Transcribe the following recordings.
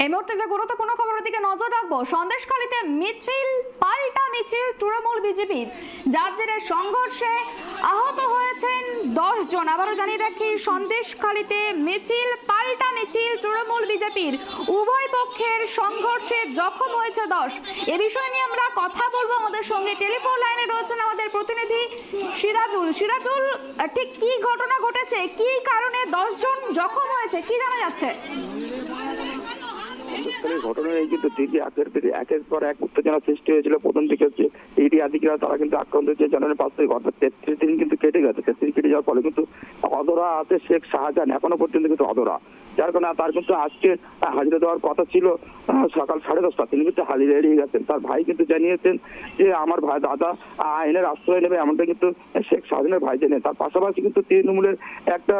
এই মুহূর্তে যে গুরুত্বপূর্ণ খবরের দিকে নজর রাখবো। সন্দেশখালীতে মিছিল, পাল্টা মিছিল তৃণমূল বিজেপি, যার জেরে সংঘর্ষে আহত হয়েছেন 10 জন। আবারও জানিয়ে রাখি, সন্দেশখালীতে মিছিল, পাল্টা মিছিল তৃণমূল বিজেপির, উভয় পক্ষের সংঘর্ষে জখম হয়েছে 10। এ বিষয় নিয়ে আমরা কথা বলবো। আমাদের সঙ্গে টেলিফোন লাইনে রয়েছেন আমাদের প্রতিনিধি সিরাজুল। সিরাজুল, ঠিক কি ঘটনা ঘটেছে, কি কারণে 10 জন জখম হয়েছে, কি জানা যাচ্ছে? ঘটনায় কিন্তু একের পর এক উত্তেজনা সৃষ্টি হয়েছিল। প্রথম দিকে ইডি আধিকারিকরা তারা কিন্তু আক্রান্ত হয়েছে জানানোর 5 থেকে অর্থাৎ 33 দিন কিন্তু কেটে গেছে। 33 কেটে যাওয়ার ফলে কিন্তু অধরা আছে শেখ শাহজাহান, এখনো পর্যন্ত কিন্তু অধরা, যার কারণে তার কিন্তু আজকে হাজিরা দেওয়ার কথা ছিল সকাল 10:30। তিনি কিন্তু হাজিরা এড়িয়ে গেছেন। তার ভাই কিন্তু জানিয়েছেন যে আমার ভাই দাদা আইনের আশ্রয় নেবে, এমনটা কিন্তু শেখ শাহজাহানের ভাই জানিয়ে। তার পাশাপাশি কিন্তু তৃণমূলের একটা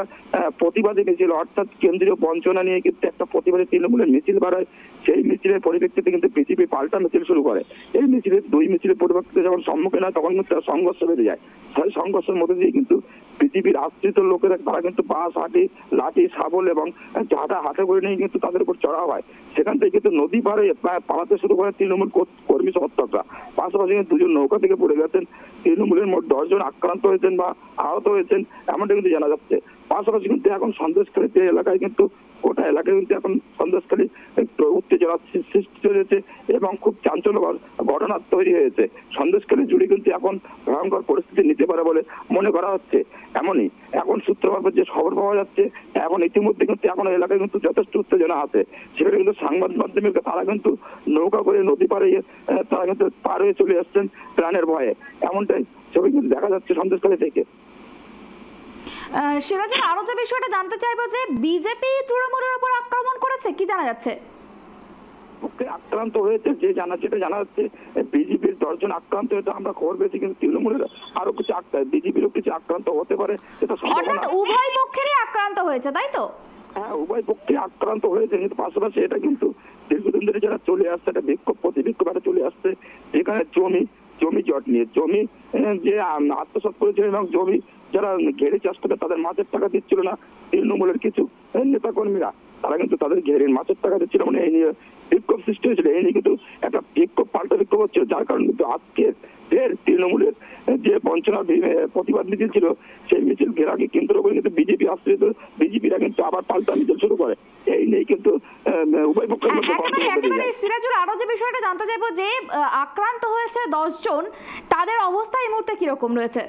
প্রতিবাদী মিছিল, অর্থাৎ কেন্দ্রীয় বঞ্চনা নিয়ে কিন্তু একটা প্রতিবাদী তৃণমূলের মিছিল বাড়ায়। সেই মিছিলের পরিপ্রেক্ষিতে কিন্তু বিজেপি পাল্টা মিছিল শুরু করে। এই মিছিলের দুই মিছিলের পরিপ্রেক্ষিতে যখন সম্মুখীন হয় তখন কিন্তু সংঘর্ষ বেড়ে যায়। সেই সংঘর্ষের মধ্যে দিয়ে কিন্তু বিজেপির আশ্রিত লোকেরা তারা কিন্তু বাস, লাঠি, শাবল এবং ঝাঁটা হাতে করে নিয়ে কিন্তু তাদের উপর চড়া হয়। সেখান থেকে কিন্তু নদী পাড়ে পালাতে শুরু করে তৃণমূল কর্মী সমর্থকরা। পাশাপাশি 2 জন নৌকা থেকে পড়ে গেছেন। তৃণমূলের মোট 10 জন আক্রান্ত হয়েছেন বা আহত হয়েছেন, এমনটা কিন্তু জানা যাচ্ছে। পাশাপাশি কিন্তু এখন সন্দেশখালী যে এলাকায় কিন্তু গোটা এলাকায় কিন্তু এখন সন্দেশখালী উত্তেজনা সৃষ্টি হয়েছে এবং খুব চাঞ্চল্যকর ঘটনা তৈরি হয়েছে। সন্দেশখালী জুড়ে কিন্তু এখন ভয়ঙ্কর পরিস্থিতি নিতে পারে বলে মনে করা হচ্ছে। এমনই এখন সূত্র মারফত যে খবর পাওয়া যাচ্ছে, এখন ইতিমধ্যে কিন্তু এখন এলাকায় কিন্তু যথেষ্ট উত্তেজনা আছে। সেখানে কিন্তু সাংবাদিক মাধ্যমে তারা কিন্তু নৌকা করে নদী পাড়ে তারা কিন্তু পার হয়ে চলে আসছেন প্রাণের ভয়ে, এমনটাই ছবি কিন্তু দেখা যাচ্ছে সন্দেশখালী থেকে। সিরাজুল, আরো যে বিষয়টা জানতে চাইবো যে বিজেপি তৃণমূলের উপর আক্রমণ করেছে, কি জানা যাচ্ছে? আক্রান্ত হয়েছে যেটা জানা যাচ্ছে, বিজেপির 10 জন আক্রান্ত হয়েছে আমরা খবর পেয়েছি, কিন্তু তৃণমূলের আরো কিছু বিজেপিরও কিছু আক্রান্ত হতে পারে, এটা সম্ভাবনা। উভয় পক্ষেরই আক্রান্ত হয়েছে, তাই তো? হ্যাঁ, উভয় পক্ষে আক্রান্ত হয়েছে, কিন্তু পাশাপাশি এটা কিন্তু দীর্ঘদিন ধরে যারা চলে আসছে, একটা প্রতিবিক্ষোভ চলে আসছে। যেখানে জমি জট নিয়ে জমি যে আত্মসাৎ করেছিল এবং জমি যারা ঘেরে চাষ করে তাদের মাছের টাকা দিচ্ছিল না তৃণমূলের কিছু নেতা কর্মীরা, তারা কিন্তু তাদের ঘেরে মাছের টাকা দিচ্ছিল, মানে এই নিয়ে বিক্ষোভ সৃষ্টি হয়েছিল। এই নিয়ে কিন্তু একটা পাল্টা বিক্ষোভ হচ্ছিল, যার কারণে কিন্তু আজকে ফের তৃণমূলের যে বঞ্চনার প্রতিবাদ মিছিল ছিল, সেই মিছিল ঘেরাকে কেন্দ্র করে কিন্তু বিজেপি আশ্রিত বিজেপিরা কিন্তু আবার পাল্টা মিছিল শুরু করে। এই নিয়ে কিন্তু উভয় পক্ষের মধ্যে সিরাজুল, আরো যে বিষয়টা জানতে চাইবো যে আক্রান্ত হয়েছে 10 জন, তাদের অবস্থা এই মুহূর্তে কিরকম রয়েছে?